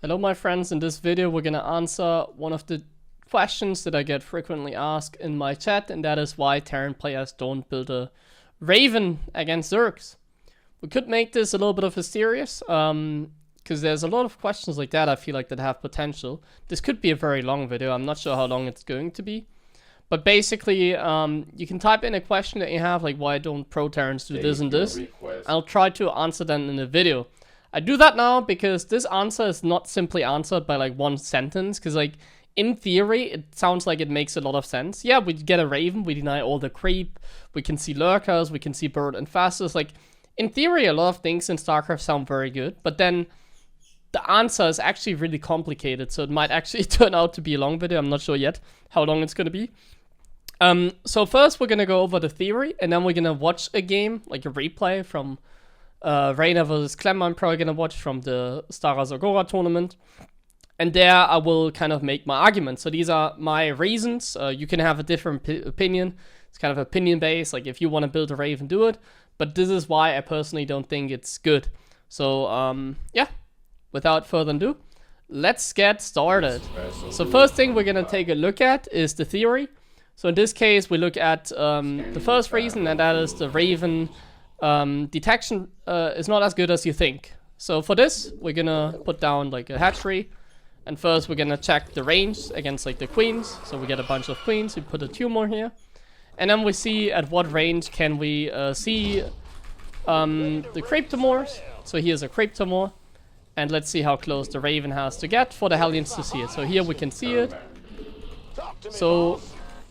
Hello my friends, in this video we're gonna answer one of the questions that I get frequently asked in my chat, and that is why Terran players don't build a Raven against Zergs. We could make this a little bit of mysterious, because there's a lot of questions like that I feel like that have potential. This could be a very long video, I'm not sure how long it's going to be. But basically, you can type in a question that you have, like why don't pro Terrans do this and this. I'll try to answer them in the video. I do that now because this answer is not simply answered by like one sentence, because like in theory it sounds like it makes a lot of sense. Yeah, we get a Raven, we deny all the creep, we can see lurkers, we can see bird and fastest. Like in theory a lot of things in StarCraft sound very good, but then the answer is actually really complicated, so it might actually turn out to be a long video. I'm not sure yet how long it's gonna be. So first we're gonna go over the theory, and then we're gonna watch a game, like a replay from Reina vs. Clem. I'm probably gonna watch from the Stara Zagora tournament, and there I will kind of make my argument. So these are my reasons. You can have a different opinion. It's kind of opinion based. Like if you want to build a Raven, do it. But this is why I personally don't think it's good. So yeah, without further ado, let's get started. So first thing we're gonna take a look at is the theory. So in this case, we look at the first reason, and that is the Raven detection is not as good as you think. So for this, we're gonna put down like a hatchery, and first we're gonna check the range against like the queens. So we get a bunch of queens, we put a tumor here, and then we see at what range can we see the creep tumors. So here's a creep tumor, and let's see how close the Raven has to get for the Hellions to see it. So here we can see it. So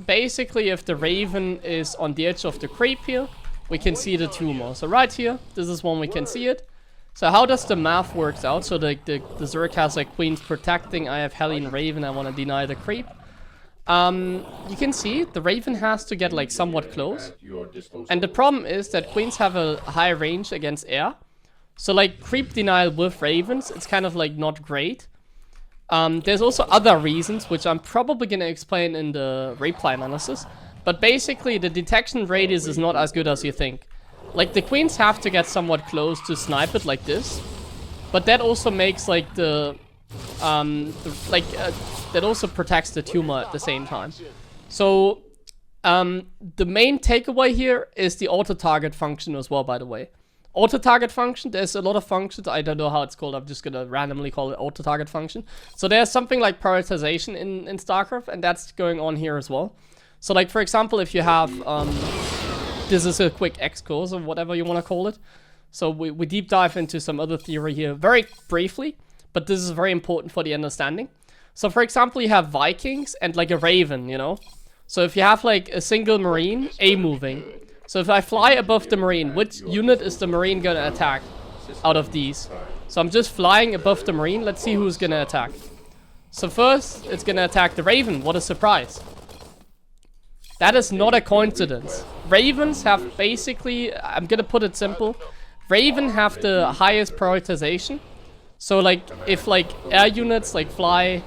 basically if the Raven is on the edge of the creep here, we can see the tumor. So right here, this is when we can see it. So how does the math works out? So the Zerg has like queens protecting, I have Hellion Raven, I want to deny the creep. You can see the Raven has to get like somewhat close. And the problem is that queens have a high range against air. So like creep denial with Ravens, it's kind of like not great. There's also other reasons, which I'm probably going to explain in the replay analysis. But basically, the detection radius is not as good as you think. Like, the queens have to get somewhat close to snipe it like this. But that also makes, like, that also protects the tumor at the same time. So, the main takeaway here is the auto-target function as well, by the way. Auto-target function, there's a lot of functions, I don't know how it's called, I'm just gonna randomly call it auto-target function. So there's something like prioritization in StarCraft, and that's going on here as well. So like for example, if you have, this is a quick X-course or whatever you want to call it. So we deep dive into some other theory here very briefly, but this is very important for the understanding. So for example, you have Vikings and like a Raven, you know? So if you have like a single Marine, A-moving. So if I fly above the Marine, which unit is the Marine gonna attack out of these? So I'm just flying above the Marine, let's see who's gonna attack. So first, it's gonna attack the Raven, what a surprise. That is not a coincidence. Ravens have basically, I'm gonna put it simple, Raven have the highest prioritization. So like, if like air units like fly,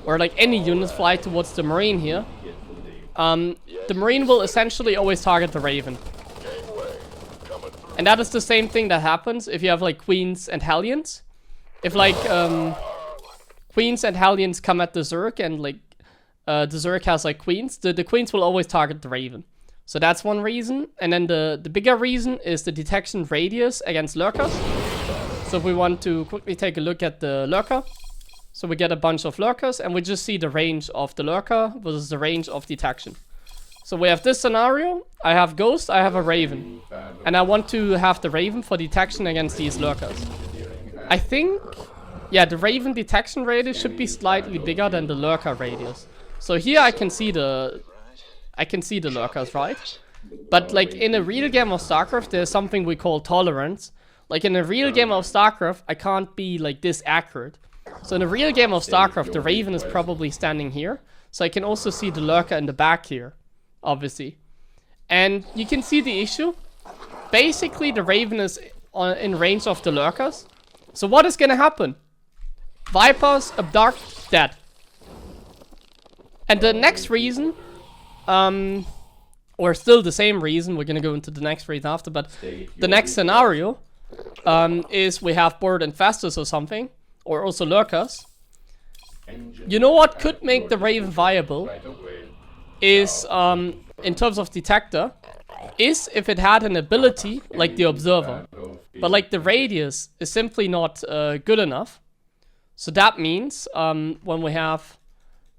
or like any units fly towards the Marine here, the Marine will essentially always target the Raven. And that is the same thing that happens if you have like Queens and Hellions. If like Queens and Hellions come at the Zerg and like the Zerg has like Queens, the Queens will always target the Raven. So that's one reason. And then the bigger reason is the detection radius against lurkers. So if we want to quickly take a look at the lurker. So we get a bunch of lurkers, and we just see the range of the lurker versus the range of detection. So we have this scenario, I have Ghost, I have a Raven. And I want to have the Raven for detection against these lurkers. I think, yeah, the Raven detection radius should be slightly bigger than the lurker radius. So here I can see the lurkers, right? But like in a real game of StarCraft, there's something we call tolerance. Like in a real game of StarCraft, I can't be like this accurate. So in a real game of StarCraft, the Raven is probably standing here. So I can also see the lurker in the back here, obviously. And you can see the issue. Basically, the Raven is in range of the lurkers. So what is gonna happen? Vipers, abduct, dead. And the next reason, or still the same reason, we're gonna go into the next reason after, but the next scenario is we have bird and fastest or something. or also lurkers. You know what could make the Raven viable is, in terms of detector, is if it had an ability like the Observer. But like the radius is simply not good enough. So that means when we have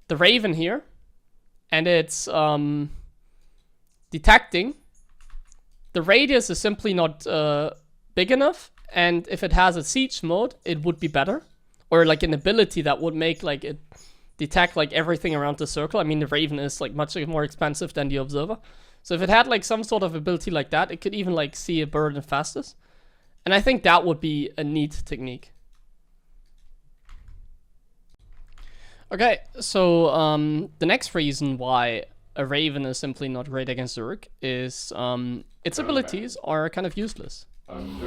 the Raven here and it's detecting, the radius is simply not big enough. And if it has a siege mode, it would be better. Or like an ability that would make like it detect like everything around the circle. I mean, the Raven is like much more expensive than the Observer. So if it had like some sort of ability like that, it could even like see a bird the fastest. And I think that would be a neat technique. Okay, so the next reason why a Raven is simply not great against Zerg is its abilities are kind of useless.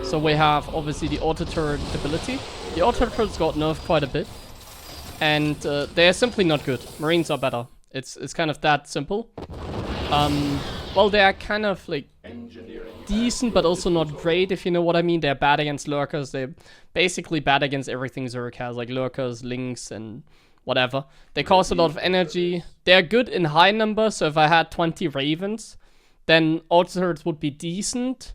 So we have obviously the auto turret ability. The auto turrets got nerfed quite a bit, and they are simply not good. Marines are better. It's kind of that simple. Well, they are kind of like decent, but also not great, if you know what I mean. They're bad against lurkers. They're basically bad against everything Zerg has, like lurkers, links, and whatever. They cost a lot of energy. They're good in high numbers, so if I had 20 Ravens, then auto turrets would be decent.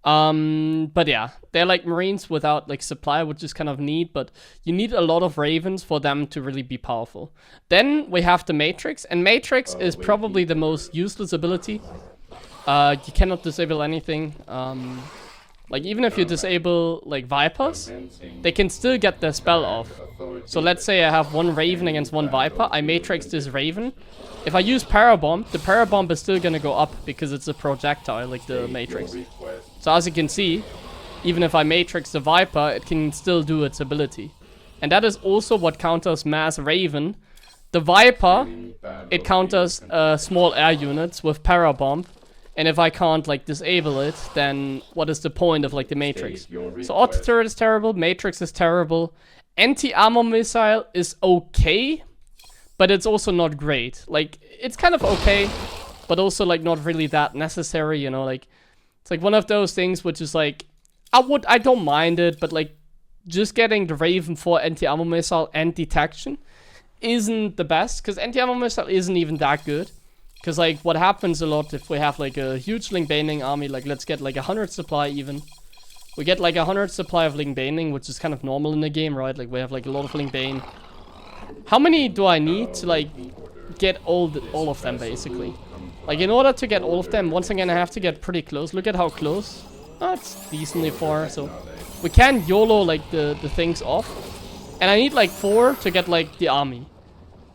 But yeah, they're like Marines without like supply, which is kind of neat, but you need a lot of Ravens for them to really be powerful. Then we have the Matrix, and Matrix is probably the most useless ability. You cannot disable anything. Like even if you disable like Vipers, they can still get their spell off. So let's say I have one Raven against one Viper, I Matrix this Raven. If I use Parabomb, the Parabomb is still gonna go up because it's a projectile like the Matrix. So as you can see, even if I Matrix the Viper, it can still do its ability. And that is also what counters Mass Raven. The Viper, it counters small air units with Parabomb. And if I can't like disable it, then what is the point of like the Matrix? So auto turret is terrible, Matrix is terrible. Anti-armor missile is okay, but it's also not great. Like, it's kind of okay, but also like not really that necessary, you know, like it's like one of those things which is like I don't mind it, but like just getting the Raven for anti-armor missile and detection isn't the best, because anti-armor missile isn't even that good. Because like what happens a lot if we have like a huge Link Baning army, like let's get like 100 supply even. We get like 100 supply of Link Baning, which is kind of normal in the game, right? Like we have like a lot of Link Bane. How many do I need to like get all of them basically? Like in order to get all of them, once again I have to get pretty close. Look at how close. Oh, it's decently far, so we can YOLO like the things off. And I need like 4 to get like the army.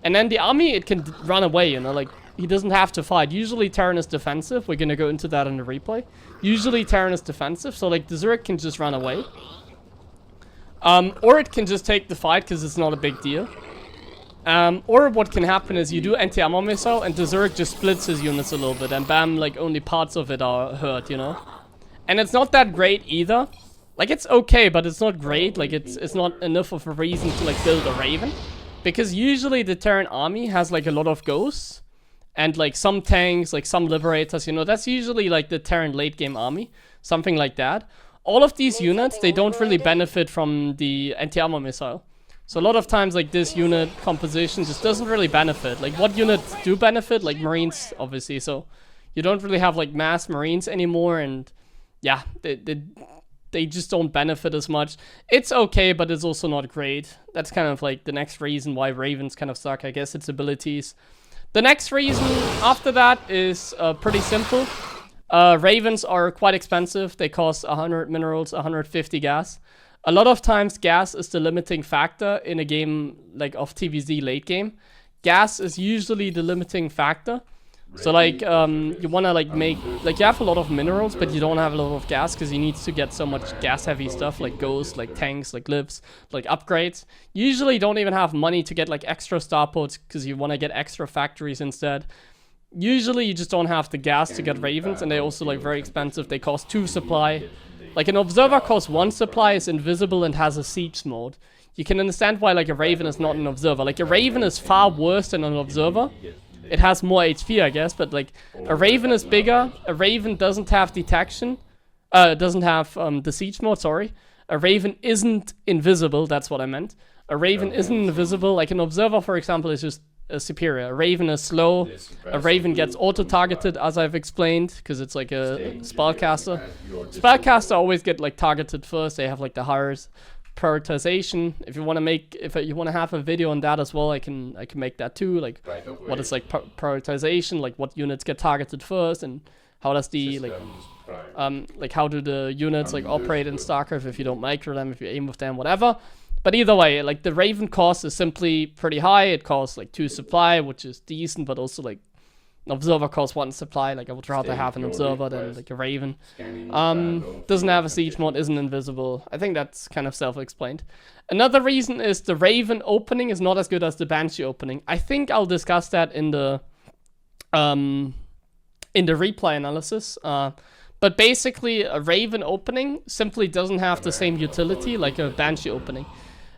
And then the army, it can run away, you know, like he doesn't have to fight. Usually Terran is defensive. We're gonna go into that in the replay. Usually Terran is defensive, so like the Zerg can just run away. Or it can just take the fight because it's not a big deal. Or what can happen is you do anti-armor missile and the Zerg just splits his units a little bit and bam, like only parts of it are hurt, you know? And it's not that great either. Like it's okay, but it's not great. Like it's not enough of a reason to like build a Raven. Because usually the Terran army has like a lot of ghosts. And like some tanks, like some liberators, you know, that's usually like the Terran late game army. Something like that. All of these units, they don't really benefit from the anti-armor missile. So a lot of times like this unit composition just doesn't really benefit. Like what units do benefit? Like Marines, obviously. So you don't really have like mass Marines anymore. And yeah, they just don't benefit as much. It's okay, but it's also not great. That's kind of like the next reason why Ravens kind of suck. I guess its abilities. The next reason after that is pretty simple. Ravens are quite expensive. They cost 100 minerals, 150 gas. A lot of times gas is the limiting factor in a game like of TVZ late game. Gas is usually the limiting factor. So like you want to like make, like you have a lot of minerals, but you don't have a lot of gas because you need to get so much gas heavy stuff like ghosts, like tanks, like libs, like upgrades. You usually don't even have money to get like extra starports because you want to get extra factories instead. Usually you just don't have the gas to get Ravens, and they're also like very expensive. They cost 2 supply. Like an Observer costs 1 supply, is invisible and has a siege mode. You can understand why like a Raven is not an Observer. Like a Raven is far worse than an Observer. It has more HP, I guess, but like a Raven is bigger. A Raven doesn't have detection. Doesn't have the siege mode, sorry. A Raven isn't invisible, that's what I meant. A Raven isn't invisible, like an Observer, for example, is just superior. A Raven is slow, a Raven gets auto-targeted, as I've explained, because it's like a spellcaster. Spellcaster always get like targeted first, they have like the highest prioritization. If you want to have a video on that as well, I can make that too, like what is like prioritization, like what units get targeted first, and how does the like how do the units like operate in StarCraft if you don't micro them, if you aim with them, whatever. But either way, like the Raven cost is simply pretty high. It costs like 2 supply, which is decent, but also like an Observer costs 1 supply. Like I would rather have an Observer than like a Raven. Doesn't have a siege mod, isn't invisible. I think that's kind of self-explained. Another reason is the Raven opening is not as good as the Banshee opening. I think I'll discuss that in the replay analysis. But basically, a Raven opening simply doesn't have the same utility like a Banshee opening.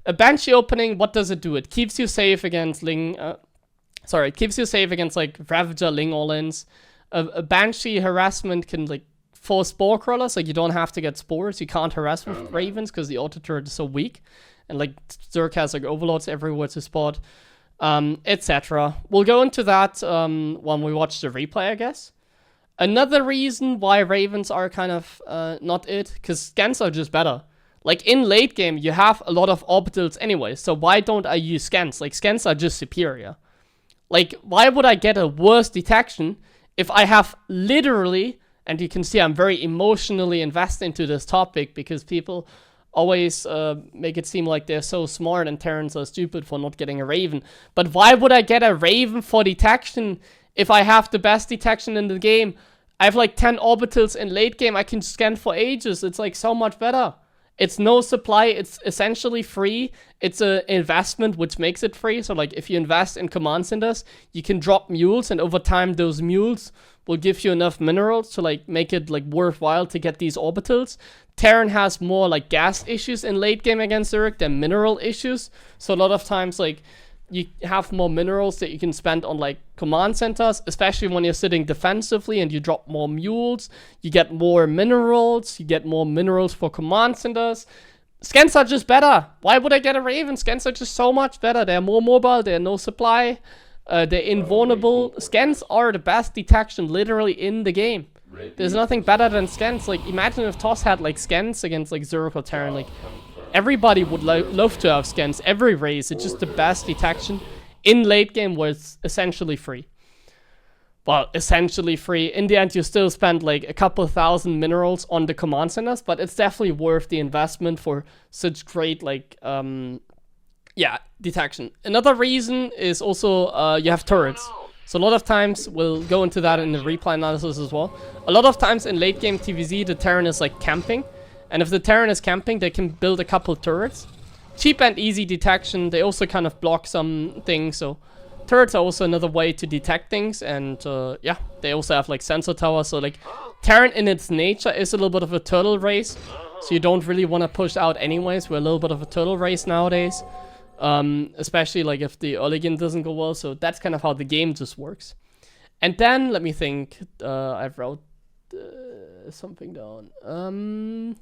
A Banshee opening, what does it do? It keeps you safe against Ling... it keeps you safe against like Ravager, Ling all-ins. A Banshee harassment can like force Spore Crawlers, like you don't have to get Spores. You can't harass with Ravens because the auto turret is so weak. And like Zerg has like Overlords everywhere to spot, etc. We'll go into that when we watch the replay, I guess. Another reason why Ravens are kind of not it, because scans are just better. Like in late game, you have a lot of orbitals anyway, so why don't I use scans? Like scans are just superior. Like why would I get a worse detection if I have literally, and you can see I'm very emotionally invested into this topic because people always make it seem like they're so smart and Terrans are stupid for not getting a Raven. But why would I get a Raven for detection if I have the best detection in the game? I have like 10 orbitals in late game. I can scan for ages. It's like so much better. It's no supply. It's essentially free. It's an investment which makes it free. So like if you invest in command centers, you can drop mules, and over time those mules will give you enough minerals to like make it like worthwhile to get these orbitals. Terran has more like gas issues in late game against Zerg than mineral issues. So a lot of times like you have more minerals that you can spend on like command centers, especially when you're sitting defensively and you drop more mules. You get more minerals. You get more minerals for command centers. Scans are just better. Why would I get a Raven? Scans are just so much better. They're more mobile. They're no supply. They're invulnerable. Scans are the best detection literally in the game. There's nothing better than scans. Like imagine if TOS had like scans against like Zerg or Terran. Like everybody would love to have scans every race. It's just the best detection in late game where it's essentially free. Well, essentially free. In the end, you still spend like a couple thousand minerals on the command centers, but it's definitely worth the investment for such great like detection. Another reason is also you have turrets. So a lot of times, we'll go into that in the replay analysis as well. A lot of times in late game TVZ, the Terran is like camping. And if the Terran is camping, they can build a couple turrets. Cheap and easy detection. They also kind of block some things. So turrets are also another way to detect things. And yeah, they also have like sensor towers. So like Terran in its nature is a little bit of a turtle race. So you don't really want to push out anyways. We're a little bit of a turtle race nowadays. Especially like if the early game doesn't go well. So that's kind of how the game just works. And then let me think. I wrote something down.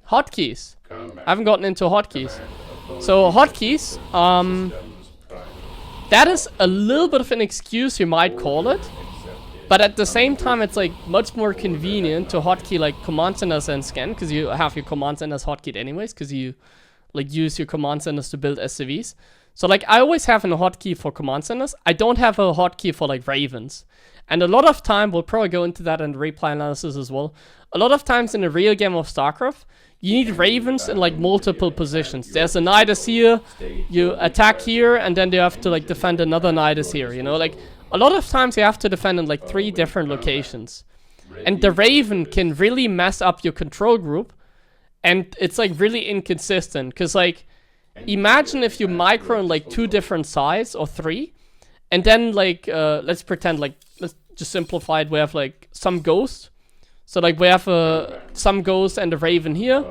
Hotkeys. I haven't gotten into hotkeys. So hotkeys, that is a little bit of an excuse, you might call it. But at the same time, it's like much more convenient to hotkey like command centers and scan, because you have your command centers hotkeyed anyways, because you like use your command centers to build SCVs. So like I always have a hotkey for command centers. I don't have a hotkey for like Ravens. And a lot of time, we'll probably go into that in the replay analysis as well. A lot of times in a real game of StarCraft, you need Ravens in like multiple positions. There's a Nidus here, you attack here, and then you have to like defend another Nidus here, you know? Like a lot of times you have to defend in like 3 different locations. And the Raven can really mess up your control group. And it's like really inconsistent, because like imagine if you micro in like 2 different sides or 3, and then like let's pretend like, let's just simplify it, we have like some ghost. So like we have some ghost and a Raven here,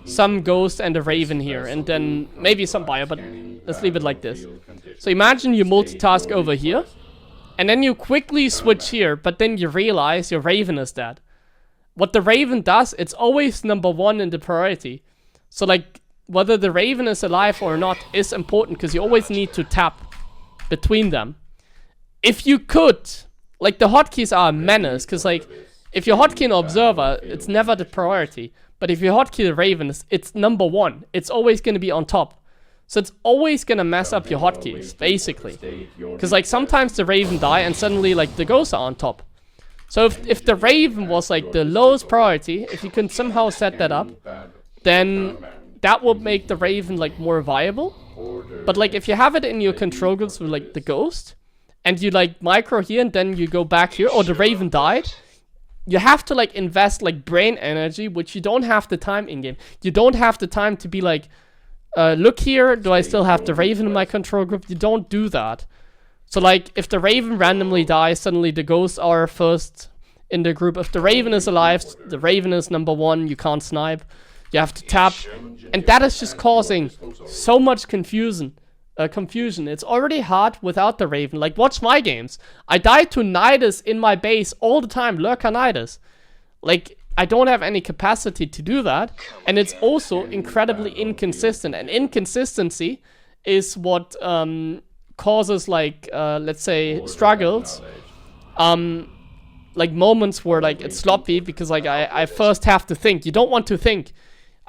some ghost and a Raven here, and then maybe some bio, but let's leave it like this. So imagine you multitask over here, and then you quickly switch here, but then you realize your Raven is dead. What the Raven does, it's always number 1 in the priority. So like whether the Raven is alive or not is important, because you always need to tap between them. If you could, like, the hotkeys are a menace, because, like, if you hotkey an Observer, it's never the priority. But if you hotkey the Raven, it's number 1. It's always going to be on top. So it's always going to mess up your hotkeys, basically. Because, like, sometimes the Raven die and suddenly, like, the ghosts are on top. So if the Raven was, like, the lowest priority, if you can somehow set that up, then that would make the Raven, like, more viable. But, like, if you have it in your control groups with, like, the ghost, and you, like, micro here and then you go back here, or the Raven died, you have to, like, invest, like, brain energy, which you don't have the time in-game. You don't have the time to be like, look here, do I still have the Raven in my control group? You don't do that. So, like, if the Raven randomly dies, suddenly the ghosts are first in the group. If the Raven is alive, the Raven is number 1, you can't snipe. You have to tap. And that is just causing so much confusion. It's already hard without the Raven. Like, watch my games. I die to Nidus in my base all the time, Lurker Nidus. Like, I don't have any capacity to do that. And it's also incredibly inconsistent. And inconsistency is what causes, like, let's say, struggles. Like, moments where, like, it's sloppy because, like, I first have to think. You don't want to think.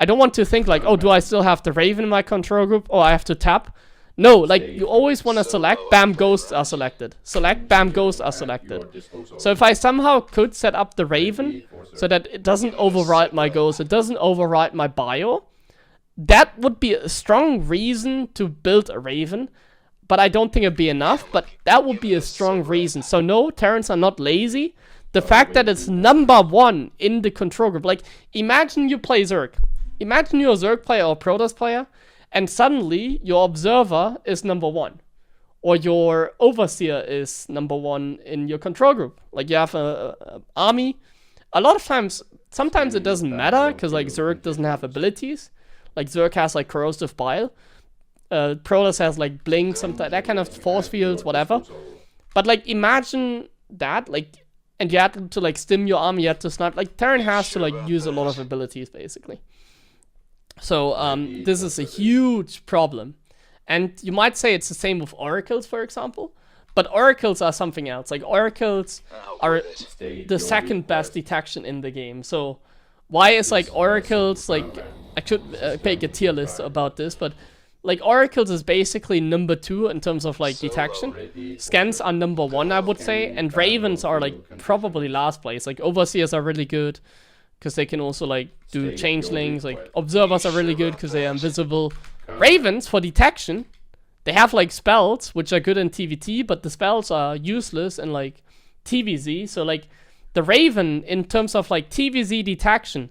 I don't want to think, like, oh, do I still have the Raven in my control group? Oh, I have to tap. No, like, you always want to select, bam, ghosts are selected. Select, bam, ghosts are selected. So if I somehow could set up the Raven so that it doesn't override my ghost, it doesn't override my bio, that would be a strong reason to build a Raven. But I don't think it'd be enough, but that would be a strong reason. So no, Terrans are not lazy. The fact that it's number 1 in the control group, like, imagine you play Zerg. Imagine you're a Zerg player or Protoss player, and suddenly your Observer is number 1. Or your Overseer is number 1 in your control group. Like, you have a army. A lot of times, sometimes it doesn't matter, because, like, Zerg doesn't have abilities. Like, Zerg has, like, Corrosive Bile. Protoss has, like, Blink, sometimes, that kind of force fields, whatever. But, like, imagine that, like, and you had to, like, stim your army, you had to snipe. Like, Terran has to, like, use a lot of abilities, basically. So, this is a huge problem. And you might say it's the same with oracles, for example. But oracles are something else. Like, oracles are the second best detection in the game. So, why is, like, oracles, like, I should make a tier list about this, but, like, oracles is basically number 2 in terms of, like, detection. Scans are number 1, I would say. And ravens are, like, probably last place. Like, overseers are really good, because they can also, like, do changelings. Like, observers are really good because they are invisible. Ravens, for detection, they have, like, spells, which are good in TVT, but the spells are useless in, like, TVZ. So, like, the Raven, in terms of, like, TVZ detection,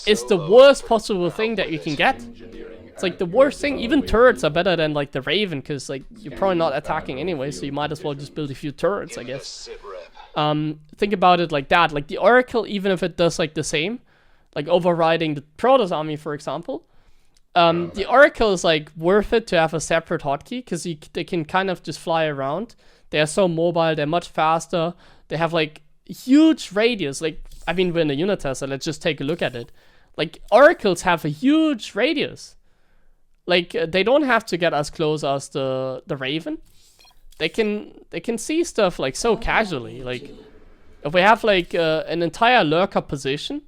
is the worst possible thing that you can get. It's, like, the worst thing. Even turrets are better than, like, the Raven, because, like, you're probably not attacking anyway, so you might as well just build a few turrets, I guess. Think about it like that. Like, the Oracle, even if it does, like, the same, like, overriding the Protoss army, for example, the Oracle is, like, worth it to have a separate hotkey, because they can kind of just fly around. They are so mobile, they're much faster, they have, like, huge radius. Like, I mean, we're in a unit test, so let's just take a look at it. Like, Oracles have a huge radius. Like, they don't have to get as close as the Raven. They can see stuff, like, so casually. Like, if we have, like, an entire lurker position,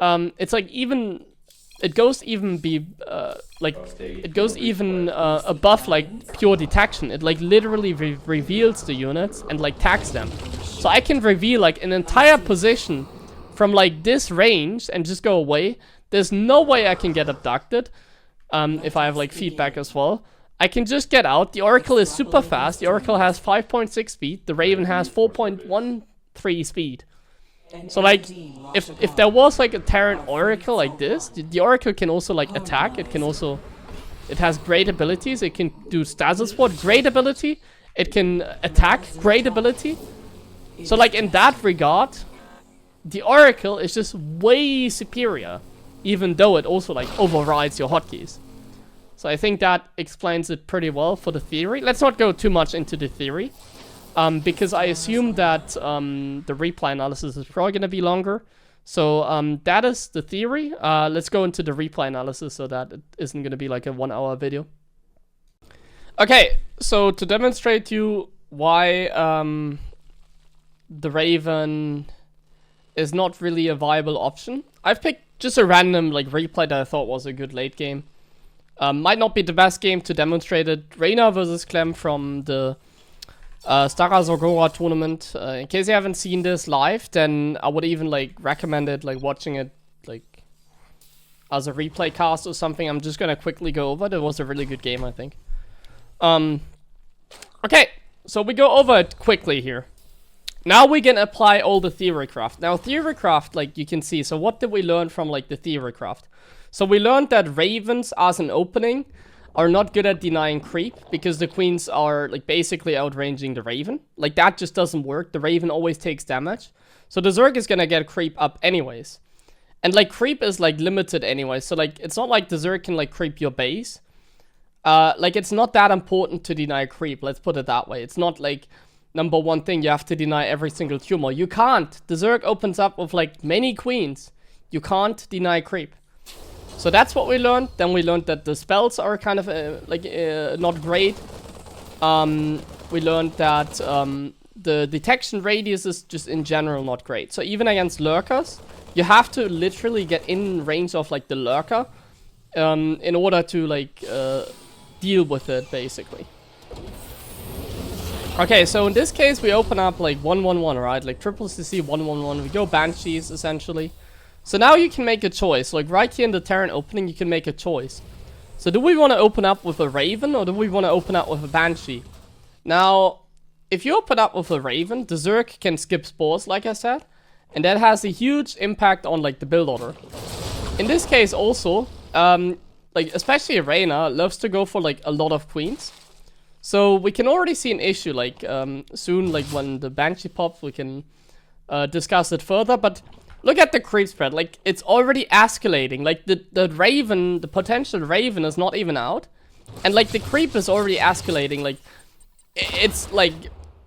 it's, like, even, it goes even above, like, pure detection. It, like, literally reveals the units and, like, tags them. So I can reveal, like, an entire position from, like, this range and just go away. There's no way I can get abducted, if I have, like, feedback as well. I can just get out. The Oracle is super fast. The Oracle has 5.6 speed. The Raven has 4.13 speed. So, like, if there was, like, a Terran Oracle like this, the Oracle can also, like, attack. It can also, it has great abilities. It can do status support, great ability. It can attack, great ability. So, like, in that regard, the Oracle is just way superior, even though it also, like, overrides your hotkeys. So I think that explains it pretty well for the theory. Let's not go too much into the theory, because I assume that the replay analysis is probably going to be longer. So that is the theory. Let's go into the replay analysis so that it isn't going to be like a 1-hour video. Okay, so to demonstrate to you why the Raven is not really a viable option, I've picked just a random like replay that I thought was a good late game. Might not be the best game to demonstrate it. Reyna versus Clem from the Stara Zagora tournament. In case you haven't seen this live, then I would even like recommend it, like watching it like as a replay cast or something. I'm just gonna quickly go over. That was a really good game, I think. Okay, so we go over it quickly here. Now we can apply all the theorycraft. Now theorycraft, like you can see, so what did we learn from like the theorycraft? So we learned that ravens as an opening are not good at denying creep because the queens are like basically outranging the raven. Like that just doesn't work. The raven always takes damage. So the Zerg is gonna get creep up anyways. And like creep is like limited anyway. So like it's not like the Zerg can like creep your base. Like it's not that important to deny creep. Let's put it that way. It's not like number one thing you have to deny every single tumor. You can't. The Zerg opens up with like many queens. You can't deny creep. So that's what we learned. Then we learned that the spells are kind of not great. We learned that the detection radius is just in general not great. So even against lurkers, you have to literally get in range of like the lurker in order to like deal with it basically. Okay, so in this case we open up like 1-1-1, right? Like triple CC 1-1-1. We go Banshees essentially. So now you can make a choice. Like right here in the Terran opening, you can make a choice. So do we want to open up with a Raven or do we want to open up with a Banshee? Now, if you open up with a Raven, the Zerg can skip spores, like I said. And that has a huge impact on like the build order. In this case also, like especially Reyna loves to go for like a lot of queens. So we can already see an issue like soon, like when the Banshee pops, we can discuss it further. But look at the creep spread, like it's already escalating. Like the Raven, the potential Raven is not even out. And like the creep is already escalating. Like it's like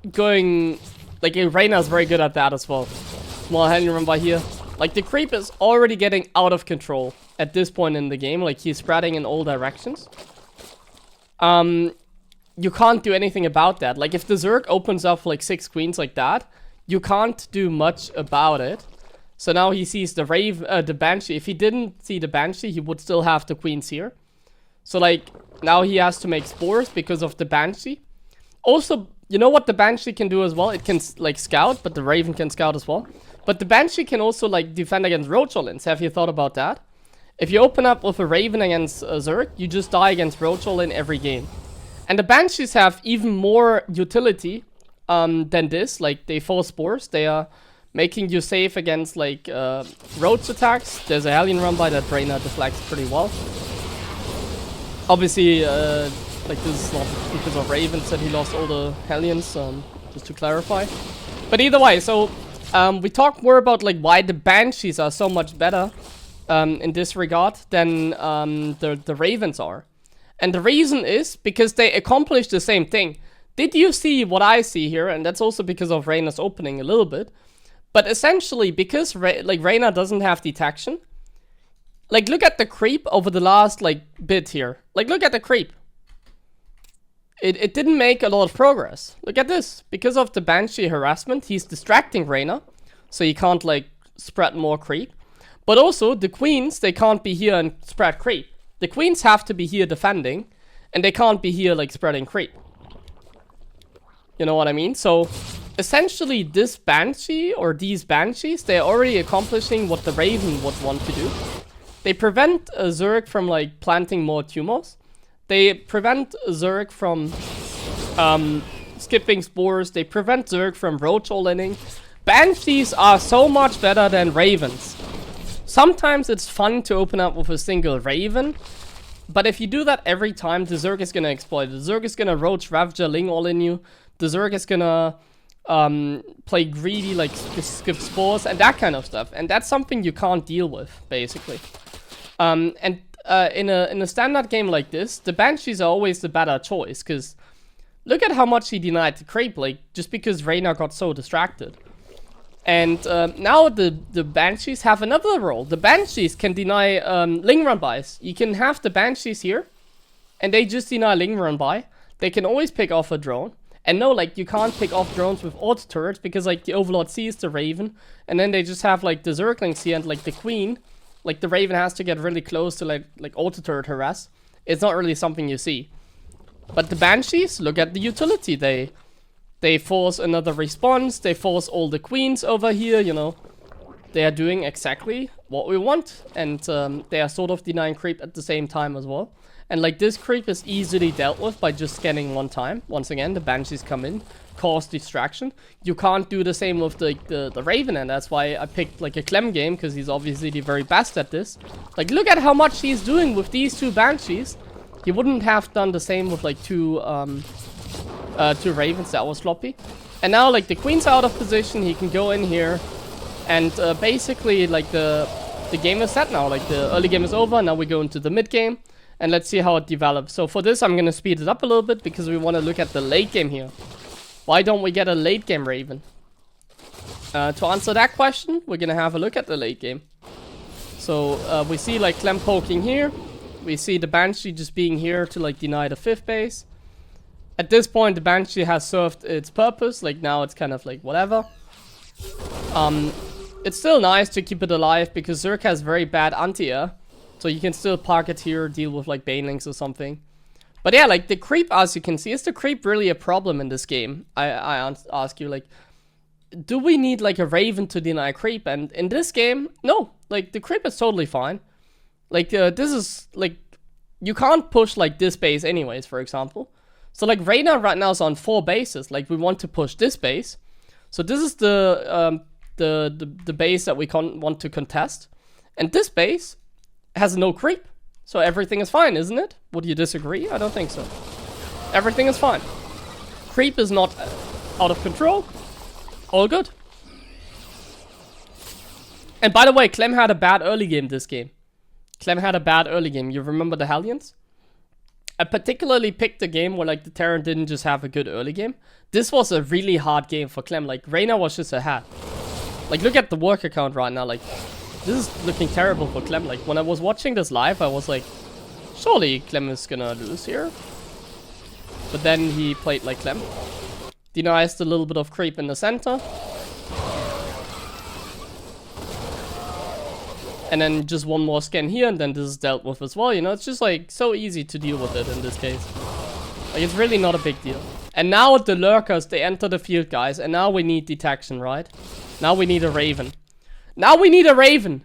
going, like Reyna is very good at that as well. Small Hellion run by here. Like the creep is already getting out of control at this point in the game. Like he's spreading in all directions. You can't do anything about that. Like if the Zerg opens up like 6 queens like that, you can't do much about it. So now he sees the the Banshee. If he didn't see the Banshee, he would still have the queens here. So like now he has to make spores because of the Banshee. Also, you know what the Banshee can do as well? It can like scout, but the Raven can scout as well. But the Banshee can also like defend against Roach All-ins. Have you thought about that? If you open up with a Raven against a Zerg, you just die against Roach All-in every game. And the Banshees have even more utility than this. Like they force spores. They are making you safe against like roach attacks. There's a Hellion run by that Reyna deflects pretty well. Obviously, like this is not because of Ravens that he lost all the Hellions, just to clarify. But either way, so we talk more about like why the Banshees are so much better in this regard than the Ravens are. And the reason is because they accomplish the same thing. Did you see what I see here? And that's also because of Reyna's opening a little bit. But essentially, because like Reyna doesn't have detection, like look at the creep over the last like bit here. Like look at the creep. It didn't make a lot of progress. Look at this. Because of the Banshee harassment, he's distracting Reyna, so he can't like spread more creep. But also the queens, they can't be here and spread creep. The queens have to be here defending, and they can't be here like spreading creep. You know what I mean? So essentially this Banshee or these Banshees, they're already accomplishing what the Raven would want to do. They prevent a Zerg from like planting more tumors. They prevent a Zerg from skipping spores. They prevent Zerg from roach all-inning. Banshees are so much better than Ravens. Sometimes it's fun to open up with a single Raven, but if you do that every time, the Zerg is gonna exploit. The Zerg is gonna roach, Ravager, Ling all in you. The Zerg is gonna play greedy, like skip spores and that kind of stuff. And that's something you can't deal with, basically. In a standard game like this, the Banshees are always the better choice, because look at how much he denied the creep, like, just because Reyna got so distracted. And now the Banshees have another role. The Banshees can deny Ling Run buys. You can have the Banshees here, and they just deny Ling Run buy. They can always pick off a drone. And no, like, you can't pick off drones with auto turrets, because, like, the Overlord sees the Raven, and then they just have, like, the Zerglings here, and, like, the Queen. Like, the Raven has to get really close to, like auto turret harass. It's not really something you see. But the Banshees, look at the utility. They force another response, they force all the Queens over here, you know. They are doing exactly what we want, and they are sort of denying creep at the same time as well. And like, this creep is easily dealt with by just scanning one time. Once again, the Banshees come in, cause distraction. You can't do the same with the Raven, and that's why I picked like a Clem game, because he's obviously the very best at this. Like, look at how much he's doing with these two Banshees. He wouldn't have done the same with like two Ravens. That was sloppy. And now like the Queen's out of position, he can go in here, and basically like the game is set now. Like, the early game is over, now we go into the mid game. And let's see how it develops. So for this, I'm going to speed it up a little bit, because we want to look at the late game here. Why don't we get a late game Raven? To answer that question, we're going to have a look at the late game. So we see like Clem poking here. We see the Banshee just being here to like deny the 5th base. At this point, the Banshee has served its purpose. Like, now it's kind of like whatever. It's still nice to keep it alive, because Zerg has very bad anti-air. So you can still park it here, deal with like banelings or something. But yeah, like the creep, as you can see, is the creep really a problem in this game? I ask you, like, do we need like a Raven to deny creep? And in this game, no. Like, the creep is totally fine. Like, this is like, you can't push like this base anyways, for example. So like, Reyna right now is on 4 bases. Like, we want to push this base. So this is the base that we want to contest. And this base has no creep. So everything is fine, isn't it? Would you disagree? I don't think so. Everything is fine. Creep is not out of control. All good. And by the way, Clem had a bad early game this game. Clem had a bad early game. You remember the Hellions? I particularly picked a game where like the Terran didn't just have a good early game. This was a really hard game for Clem. Like, Reyna was just ahead. Like, look at the work account right now. Like, this is looking terrible for Clem. Like, when I was watching this live, I was like, surely Clem is gonna lose here. But then he played like Clem. Denies a little bit of creep in the center. And then just one more scan here, and then this is dealt with as well. You know, it's just like so easy to deal with it in this case. Like, it's really not a big deal. And now the lurkers, they enter the field, guys. And now we need detection, right? Now we need a Raven. Now we need a Raven.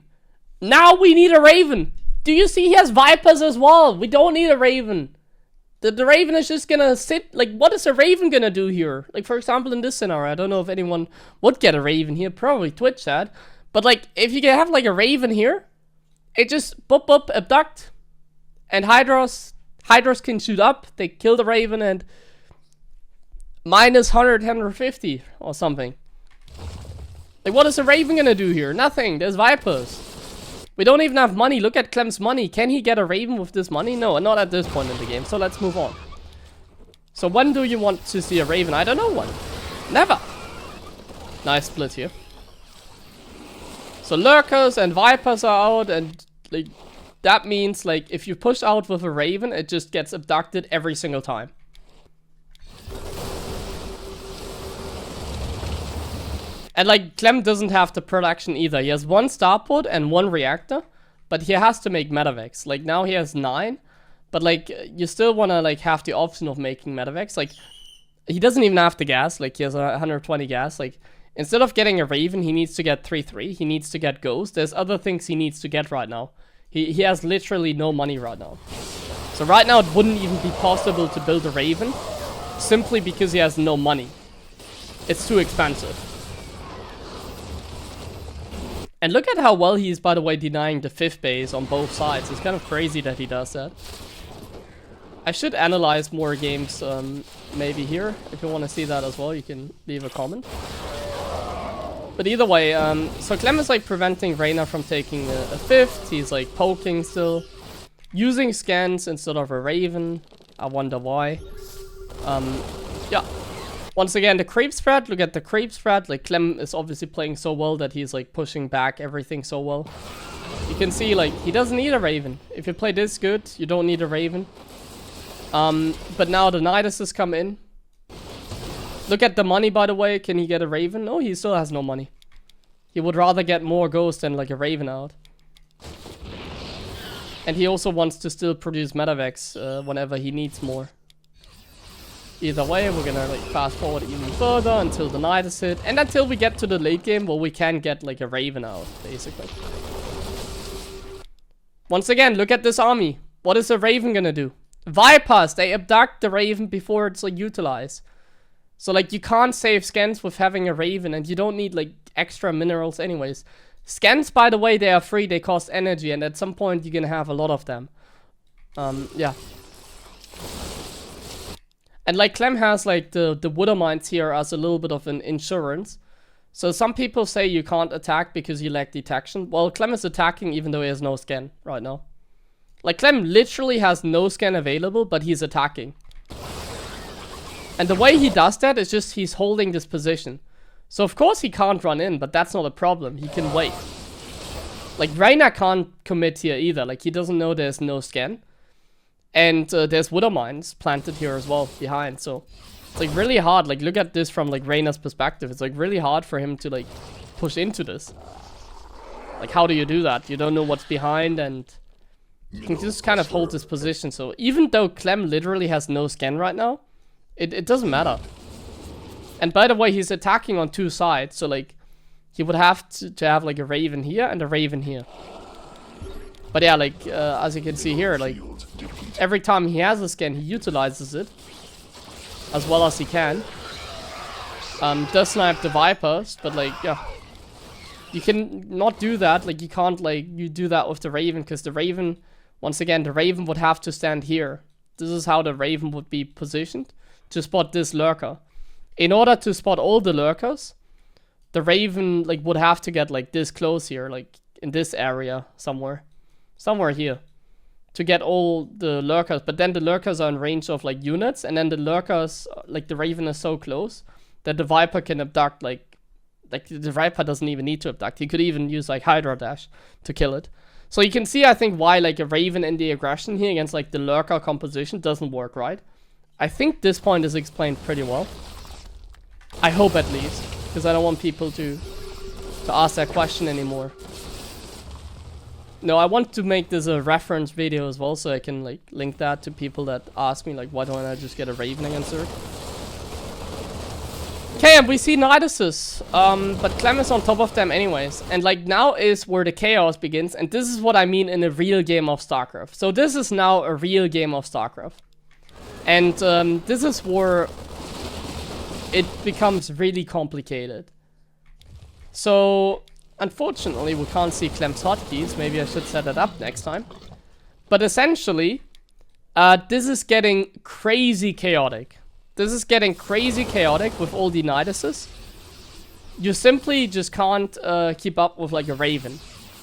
Now we need a Raven. Do you see he has Vipers as well? We don't need a Raven. The Raven is just gonna sit. Like, what is a Raven gonna do here? Like, for example, in this scenario, I don't know if anyone would get a Raven here. Probably Twitch chat. But like, if you can have like a Raven here, it just boop boop abduct. And Hydras can shoot up. They kill the Raven and minus 100, 150 or something. Like, what is a Raven gonna do here? Nothing. There's Vipers. We don't even have money. Look at Clem's money. Can he get a Raven with this money? No, not at this point in the game. So let's move on. So when do you want to see a Raven? I don't know when. Never. Nice split here. So lurkers and Vipers are out, and like, that means like, if you push out with a Raven, it just gets abducted every single time. And like, Clem doesn't have the production either. He has 1 starport and 1 reactor, but he has to make medevacs. Like, now he has 9, but like, you still want to like have the option of making medevacs. Like, he doesn't even have the gas. Like, he has 120 gas. Like, instead of getting a Raven, he needs to get 3-3. He needs to get Ghost. There's other things he needs to get right now. He has literally no money right now. So right now, it wouldn't even be possible to build a Raven, simply because he has no money. It's too expensive. And look at how well he is, by the way, denying the 5th base on both sides. It's kind of crazy that he does that. I should analyze more games, maybe here. If you want to see that as well, you can leave a comment. But either way, so Clem is like preventing Reyna from taking a 5th. He's like poking still. Using scans instead of a Raven. I wonder why. Yeah. Once again, the creep spread, look at the creep spread. Like, Clem is obviously playing so well that he's, like, pushing back everything so well. You can see, like, he doesn't need a Raven. If you play this good, you don't need a Raven. But now the Niduses come in. Look at the money, by the way. Can he get a Raven? No, he still has no money. He would rather get more Ghost than, like, a Raven out. And he also wants to still produce Metavex whenever he needs more. Either way, we're gonna like fast forward even further until the night is hit. And until we get to the late game where we can get like a Raven out, basically. Once again, look at this army. What is a Raven gonna do? Vipers, they abduct the Raven before it's like utilized. So like you can't save scans with having a Raven, and you don't need like extra minerals anyways. Scans, by the way, they are free, they cost energy, and at some point you're gonna have a lot of them. Yeah. And like Clem has like the Water Mines here as a little bit of an insurance. So some people say you can't attack because you lack detection. Well, Clem is attacking even though he has no scan right now. Like Clem literally has no scan available, but he's attacking. And the way he does that is just he's holding this position. So of course he can't run in, but that's not a problem. He can wait. Like Reyna can't commit here either. Like he doesn't know there's no scan. And there's Water Mines planted here as well behind. So it's like really hard. Like look at this from like Reyna's perspective. It's like really hard for him to like push into this. Like how do you do that? You don't know what's behind, and you can just kind of hold this position. So even though Clem literally has no scan right now, it doesn't matter. And by the way, he's attacking on two sides. So like he would have to have like a Raven here and a Raven here. But yeah, like as you can see here, like every time he has a scan, he utilizes it as well as he can. Does snipe the Vipers, but like yeah, you can not do that. Like you can't like you do that with the Raven, because the Raven, once again, the Raven would have to stand here. This is how the Raven would be positioned to spot this lurker. In order to spot all the lurkers, the Raven like would have to get like this close here, like in this area somewhere here, to get all the lurkers. But then the lurkers are in range of like units, and then the lurkers, like the Raven is so close that the Viper can abduct. Like the Viper doesn't even need to abduct. He could even use like Hydra Dash to kill it. So you can see, I think, why like a Raven in the aggression here against like the lurker composition doesn't work, right? I think this point is explained pretty well. I hope at least, because I don't want people to ask that question anymore. No, I want to make this a reference video as well, so I can like link that to people that ask me like, why don't I just get a Raven against Zerg? Okay, and we see Niduses, but Clem is on top of them anyways. And like now is where the chaos begins, and this is what I mean in a real game of StarCraft. So this is now a real game of StarCraft. And this is where it becomes really complicated. So unfortunately, we can't see Clem's hotkeys. Maybe I should set it up next time. But essentially, this is getting crazy chaotic. This is getting crazy chaotic with all the Niduses. You simply just can't keep up with like a Raven.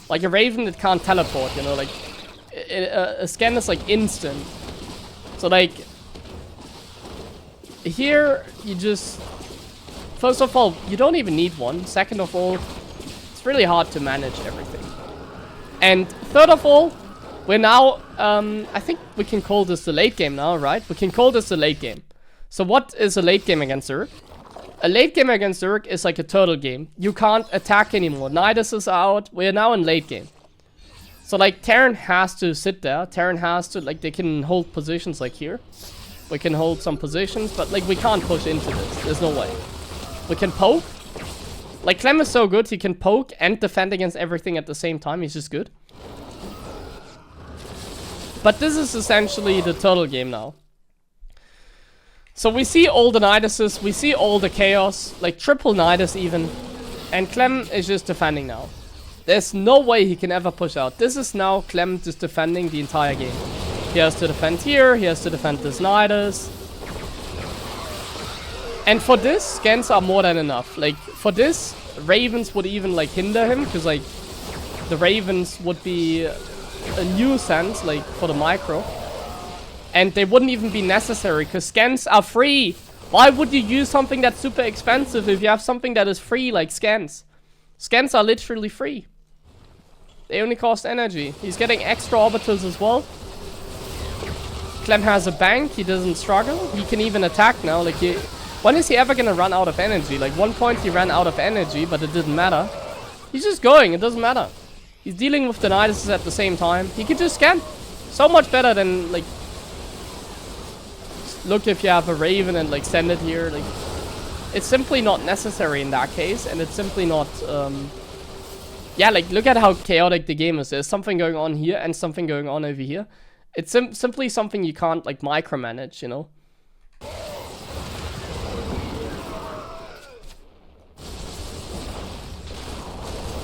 Like a Raven that can't teleport, you know, like a scan is like instant. So like here you just, first of all, you don't even need one. Second of all, it's really hard to manage everything. And third of all, we're now, I think we can call this the late game now, right? We can call this the late game. So what is a late game against Zerg? A late game against Zerg is like a turtle game. You can't attack anymore. Nidus is out. We're now in late game. So like Terran has to sit there. Terran has to, like, they can hold positions like here. We can hold some positions, but like we can't push into this. There's no way. We can poke. Like Clem is so good, he can poke and defend against everything at the same time. He's just good. But this is essentially the turtle game now. So we see all the Niduses, we see all the chaos, like triple Nidus even. And Clem is just defending now. There's no way he can ever push out. This is now Clem just defending the entire game. He has to defend here, he has to defend this Nidus. And for this, scans are more than enough. Like, for this, Ravens would even, like, hinder him, because, like, the Ravens would be a nuisance, like, for the micro. And they wouldn't even be necessary, because scans are free. Why would you use something that's super expensive if you have something that is free, like scans? Scans are literally free. They only cost energy. He's getting extra orbitals as well. Clem has a bank. He doesn't struggle. He can even attack now. Like, when is he ever gonna run out of energy? Like, one point he ran out of energy, but it didn't matter. He's just going. It doesn't matter. He's dealing with the Niduses at the same time. He could just scan. So much better than, like... Look if you have a Raven and, like, send it here. Like, it's simply not necessary in that case. And it's simply not... Yeah, like, look at how chaotic the game is. There's something going on here and something going on over here. It's simply something you can't, like, micromanage, you know?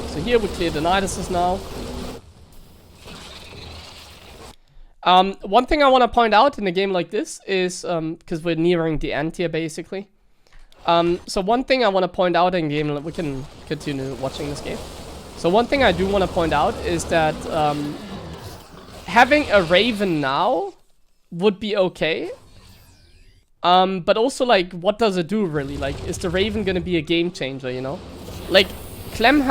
So here we clear the Niduses now. One thing I want to point out in a game like this is, because we're nearing the end here, basically. So one thing I want to point out in a game, we can continue watching this game. So one thing I do want to point out is that having a Raven now would be okay. But also, like, what does it do, really? Like, is the Raven gonna be a game changer, you know? Like, Clem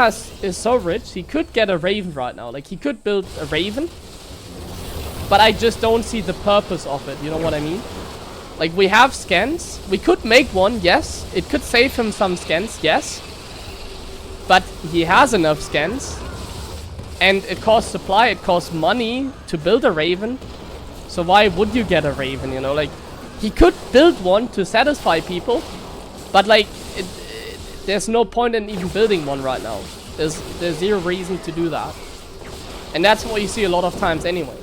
is so rich, he could get a Raven right now. Like, he could build a Raven. But I just don't see the purpose of it, you know what I mean? Like, we have scans. We could make one, yes. It could save him some scans, yes. But he has enough scans. And it costs supply, it costs money to build a Raven. So why would you get a Raven, you know? Like, he could build one to satisfy people. But, like, there's no point in even building one right now. There's zero reason to do that. And that's what you see a lot of times anyways.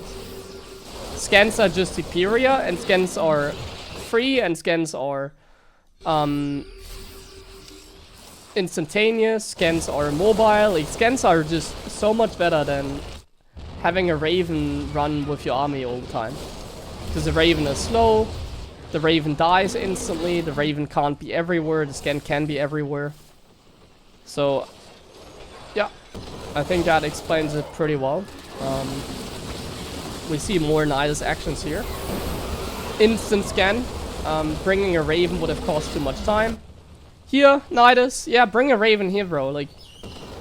Scans are just superior, and scans are free, and scans are instantaneous, scans are mobile. Like, scans are just so much better than having a Raven run with your army all the time. Because the Raven is slow, the Raven dies instantly, the Raven can't be everywhere, the scan can be everywhere. So, yeah, I think that explains it pretty well. We see more Nidus actions here. Instant scan. Bringing a Raven would have cost too much time. Here, Nidus. Yeah, bring a Raven here, bro. Like,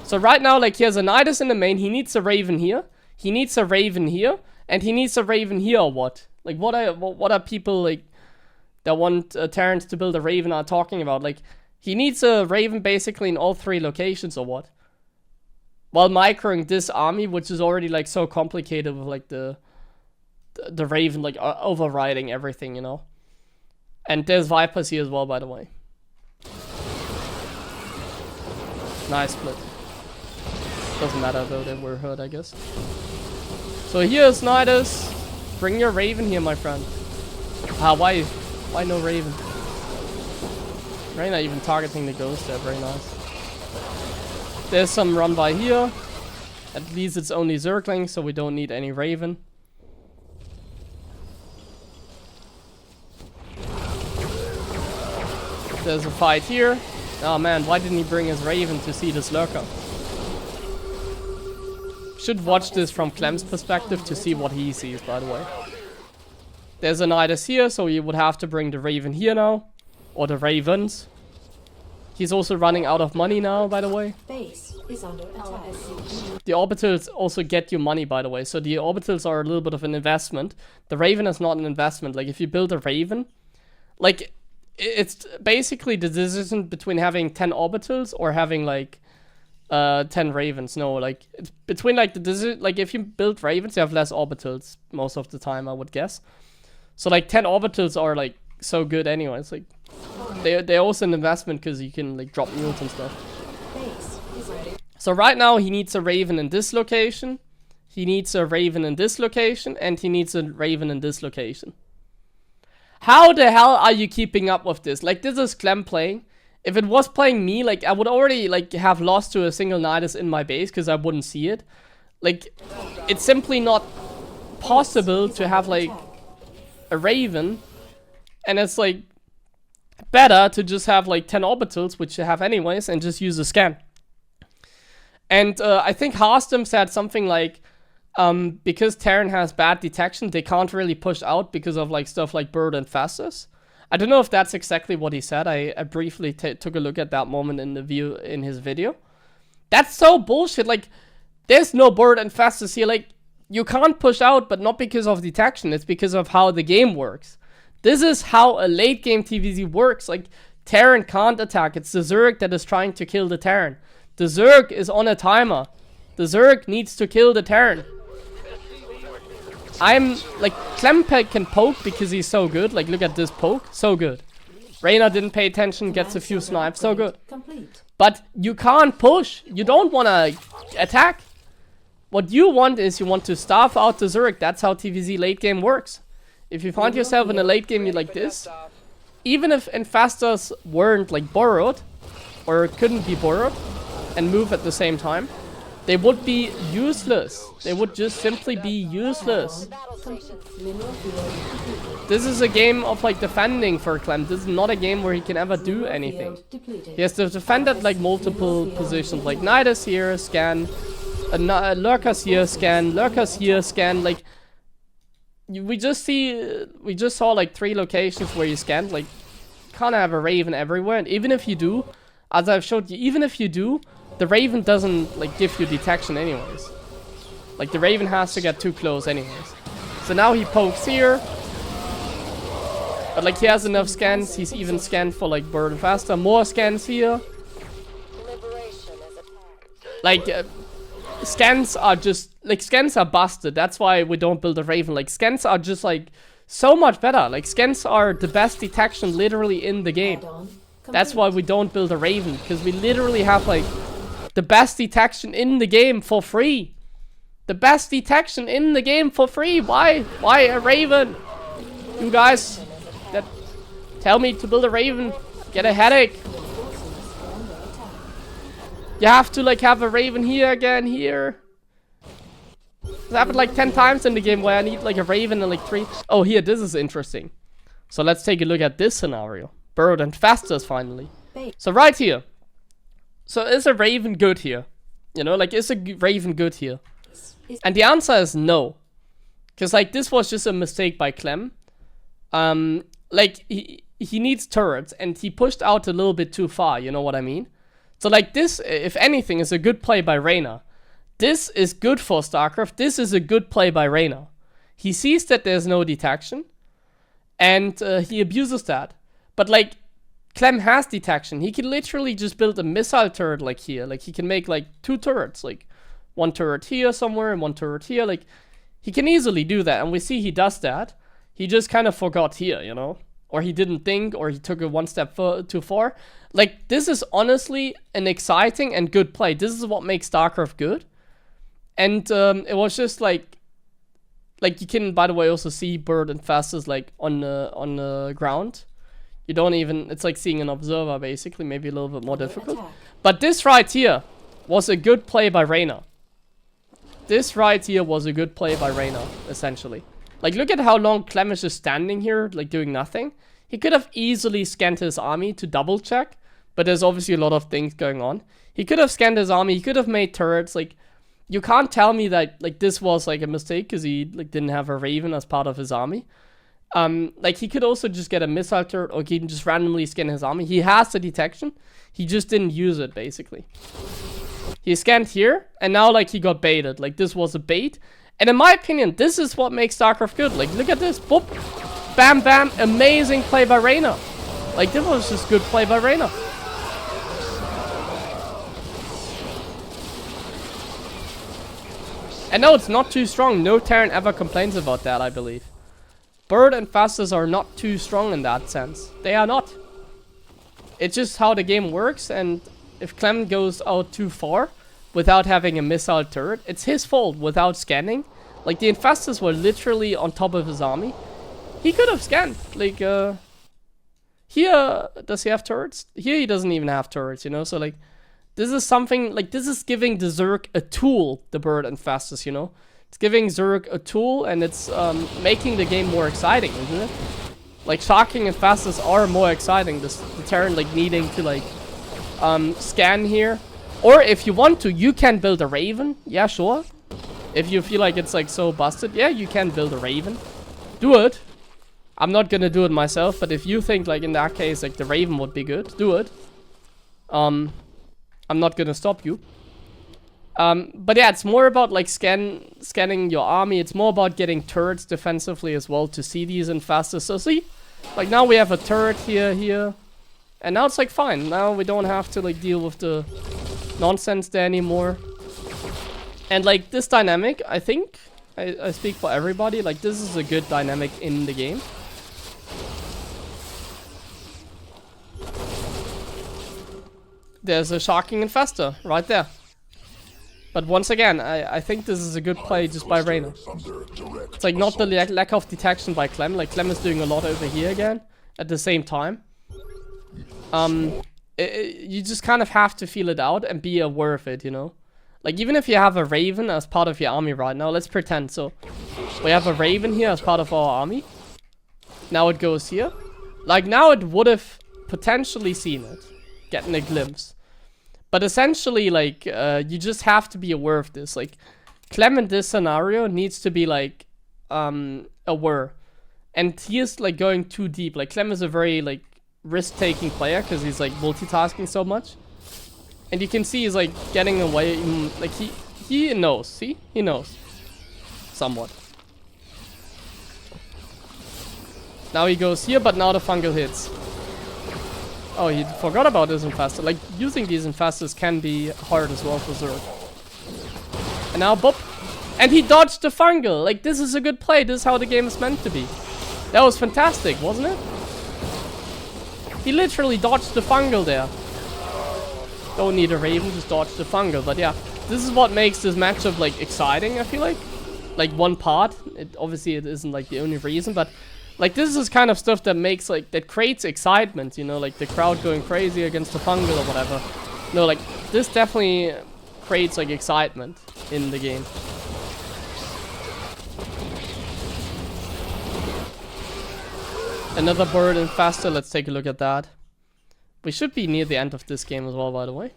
so right now, like, he has a Nidus in the main. He needs a Raven here. He needs a Raven here. And he needs a Raven here or what? Like, what are people, like, that want Terrans to build a Raven are talking about? Like, he needs a Raven basically in all 3 locations or what? While microing this army, which is already, like, so complicated with, like, the Raven, like, overriding everything, you know? And there's Vipers here as well, by the way. Nice split. Doesn't matter, though, they were hurt, I guess. So here's Nidus. Bring your Raven here, my friend. Ah, why no Raven? Reyna even targeting the Ghost there, very nice. There's some run by here. At least it's only Zergling, so we don't need any Raven. There's a fight here. Oh man, why didn't he bring his Raven to see this lurker? Should watch this from Clem's perspective to see what he sees, by the way. There's a Nidus here, so you would have to bring the Raven here now. Or the Ravens. He's also running out of money now, by the way. Base is under attack. The orbitals also get you money, by the way. So the orbitals are a little bit of an investment. The Raven is not an investment. Like, if you build a Raven, like, it's basically the decision between having 10 orbitals or having, like, 10 Ravens. No, like, it's between, like, the decision. Like, if you build Ravens, you have less orbitals most of the time, I would guess. So, like, 10 orbitals are, like, so good anyways. Like, they're also an investment because you can, like, drop mules and stuff. Base is ready. So right now he needs a Raven in this location. He needs a Raven in this location. And he needs a Raven in this location. How the hell are you keeping up with this? Like, this is Clem playing. If it was playing me, like, I would already, like, have lost to a single Nidus in my base because I wouldn't see it. Like, it's simply not possible to have, like, a Raven. And it's, like, better to just have, like, 10 orbitals, which you have anyways, and just use a scan. And I think Harstem said something like, because Terran has bad detection, they can't really push out because of, like, stuff like Bird and Fastus. I don't know if that's exactly what he said. I briefly took a look at that moment in his video. That's so bullshit. Like, there's no bird infestors here. Like, you can't push out, but not because of detection. It's because of how the game works. This is how a late game TVZ works. Like, Terran can't attack. It's the Zerg that is trying to kill the Terran. The Zerg is on a timer. The Zerg needs to kill the Terran. I'm like, Klempeg can poke because he's so good. Like, look at this poke, so good. Reyna didn't pay attention, gets a few snipes, so good. But you can't push. You don't want to attack. What you want is you want to starve out the Zerg. That's how TVZ late game works. If you find yourself in a late game like this, even if infestors weren't like borrowed or couldn't be borrowed and move at the same time, they would be useless. They would just simply be useless. This is a game of like defending for Clem. This is not a game where he can ever do anything. He has to defend at like multiple positions. Like Nidus here, scan. Lurkers here, scan. Lurkers here, scan. Like, we just saw like 3 locations where you scanned. Like, can't have a Raven everywhere. And even if you do, as I've showed you, even if you do, the Raven doesn't like give you detection anyways. Like, the Raven has to get too close anyways. So now he pokes here. But like, he has enough scans. He's even scanned for like bird faster. More scans here. Like, scans are just like, scans are busted. That's why we don't build a Raven. Like, scans are just like so much better. Like, scans are the best detection literally in the game. That's why we don't build a Raven, because we literally have like the best detection in the game for free. The best detection in the game for free. Why a Raven? You guys that tell me to build a Raven get a headache. You have to like have a Raven here again, here. It's happened like 10 times in the game where I need like a Raven and like 3. Oh, here, this is interesting. So let's take a look at this scenario. Bird and fastest finally. So right here. So is a Raven good here? You know, like, is a Raven good here? And the answer is no. Because like, this was just a mistake by Clem. Like, he needs turrets and he pushed out a little bit too far, you know what I mean? So like, this, if anything, is a good play by Reyna. This is good for StarCraft. This is a good play by Reyna. He sees that there's no detection and he abuses that. But like, Clem has detection. He can literally just build a missile turret like here. Like, he can make like 2 turrets, like 1 turret here somewhere and 1 turret here. Like, he can easily do that, and we see he does that. He just kind of forgot here, you know, or he didn't think, or he took it 1 step too far. Like, this is honestly an exciting and good play. This is what makes StarCraft good. And it was just like you can, by the way, also see bird and fastest like on the ground. You don't even, it's like seeing an observer basically, maybe a little bit more difficult. But this right here was a good play by Reyna. This right here was a good play by Reyna, essentially. Like, look at how long Clem is just standing here, like doing nothing. He could have easily scanned his army to double check, but there's obviously a lot of things going on. He could have scanned his army, he could have made turrets. Like, you can't tell me that like this was like a mistake because he like didn't have a Raven as part of his army. Like, he could also just get a missile turret, or he can just randomly scan his army. He has the detection, he just didn't use it basically. He scanned here, and now like he got baited. Like, this was a bait. And in my opinion, this is what makes StarCraft good. Like, look at this. Boop. Bam, bam. Amazing play by Reyna. Like, this was just good play by Reyna. And no, it's not too strong. No Terran ever complains about that, I believe. Bird and fastest are not too strong in that sense. They are not. It's just how the game works, and if Clem goes out too far without having a missile turret, it's his fault without scanning. Like, the infestors were literally on top of his army. He could have scanned. Like, here, does he have turrets? Here he doesn't even have turrets, you know? So, like, this is something, like, this is giving the Zerg a tool, the bird and fastest, you know? It's giving Zerg a tool, and it's making the game more exciting, isn't it? Like, shocking and fastest are more exciting. The Terran, like, needing to, like, scan here. Or if you want to, you can build a Raven. Yeah, sure. If you feel like it's like so busted, yeah, you can build a Raven. Do it. I'm not gonna do it myself, but if you think like in that case like the Raven would be good, do it. I'm not gonna stop you. But yeah, it's more about like scanning your army. It's more about getting turrets defensively as well to see these in faster. So see, like now we have a turret here, and now it's like fine. Now we don't have to like deal with the nonsense there anymore. And like this dynamic, I think I speak for everybody. Like this is a good dynamic in the game. There's a shocking infestor right there. But once again, I think this is a good play just by Reyna. It's like not the lack of detection by Clem. Like Clem is doing a lot over here again at the same time. You just kind of have to feel it out and be aware of it, you know? Like even if you have a Raven as part of your army right now, let's pretend. So we have a Raven here as part of our army. Now it goes here. Like now it would have potentially seen it, getting a glimpse. But essentially, like, you just have to be aware of this. Like, Clem in this scenario needs to be, like, aware. And he is, like, going too deep. Like, Clem is a very, like, risk-taking player because he's, like, multitasking so much. And you can see he's, like, getting away. Like, he knows. See? He knows. Somewhat. Now he goes here, but now the fungal hits. Oh, he forgot about this infestor. Like, using these infestors can be hard as well for Zerg. And now, boop. And he dodged the fungal. Like, this is a good play. This is how the game is meant to be. That was fantastic, wasn't it? He literally dodged the fungal there. Don't need a Raven, just dodge the fungal. But yeah, this is what makes this matchup, like, exciting, I feel like. Like, one part. Obviously, it isn't, like, the only reason, but... Like, this is kind of stuff that makes, like, that creates excitement, you know, like the crowd going crazy against the fungal or whatever. No, like, this definitely creates, like, excitement in the game. Another bird infestor, let's take a look at that. We should be near the end of this game as well, by the way.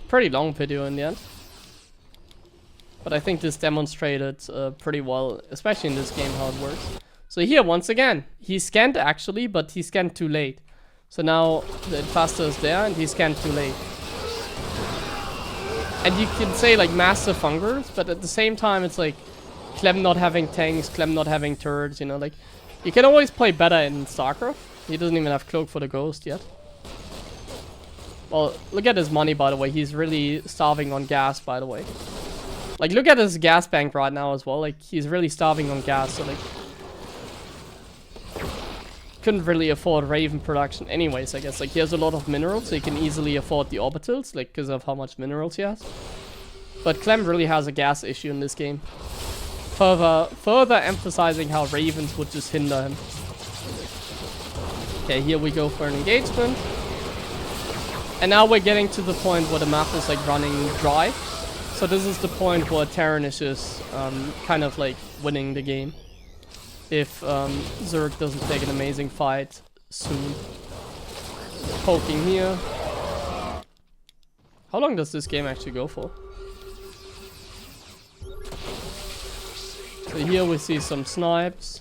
Pretty long video in the end. But I think this demonstrated pretty well, especially in this game, how it works. So here, once again, he scanned actually, but he scanned too late. So now the infestor is there and he scanned too late. And you can say like massive fungers, but at the same time it's like Clem not having tanks, Clem not having turrets, you know, like you can always play better in StarCraft. He doesn't even have Cloak for the Ghost yet. Well, look at his money, by the way. He's really starving on gas, by the way. Like, look at his gas bank right now as well. Like, he's really starving on gas, so like... couldn't really afford Raven production anyways, I guess. Like, he has a lot of minerals, so he can easily afford the orbitals, like, because of how much minerals he has. But Clem really has a gas issue in this game. Further emphasizing how Ravens would just hinder him. Okay, here we go for an engagement. And now we're getting to the point where the map is, like, running dry. So this is the point where Terran is just kind of, like, winning the game. If Zerg doesn't take an amazing fight soon. Poking here. How long does this game actually go for? So here we see some snipes.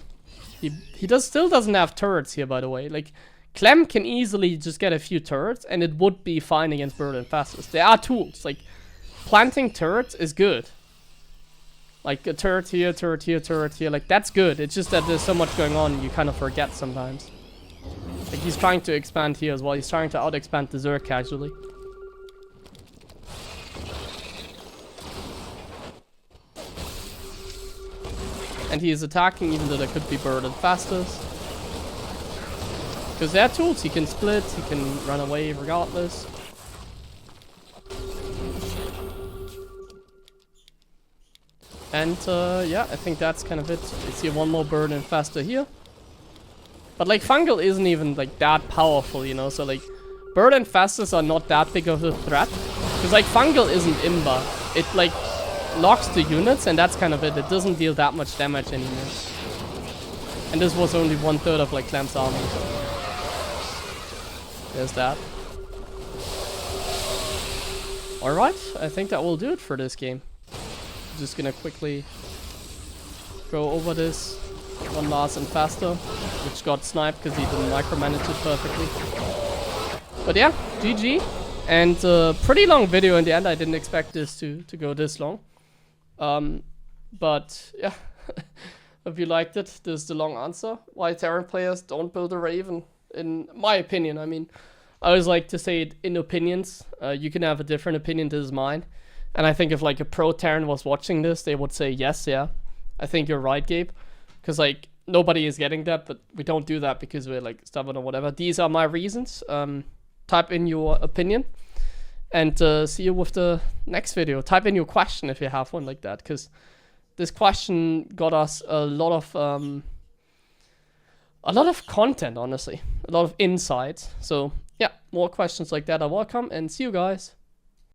He still doesn't have turrets here, by the way. Like, Clem can easily just get a few turrets and it would be fine against bird infestors. There are tools. Like, planting turrets is good. Like a turret here, turret here, turret here. Like, that's good. It's just that there's so much going on, you kind of forget sometimes. Like, he's trying to expand here as well. He's trying to out-expand the Zerg casually. And he is attacking even though there could be bird infestors. Because there are tools. He can split, he can run away regardless. And yeah, I think that's kind of it. You see one more bird infestor here. But like, fungal isn't even like that powerful, you know, so like bird infestors are not that big of a threat. Because like, fungal isn't imba. It like locks the units and that's kind of it. It doesn't deal that much damage anymore. And this was only 1/3 of like Clem's army. So there's that. Alright, I think that will do it for this game. Just gonna quickly go over this. one Larsen faster, which got sniped because he didn't micromanage it perfectly. But yeah, GG. And pretty long video in the end. I didn't expect this to go this long. But yeah, if you liked it, this is the long answer. Why Terran players don't build a Raven, in my opinion. I mean, I always like to say it in opinions. You can have a different opinion, this is mine. And I think if like a pro Terran was watching this, they would say, yes, yeah. I think you're right, Gabe. Because like, nobody is getting that, but we don't do that because we're like stubborn or whatever. These are my reasons. Type in your opinion. And see you with the next video. Type in your question if you have one like that, because this question got us a lot of content, honestly. A lot of insights. So yeah, more questions like that are welcome, and see you guys.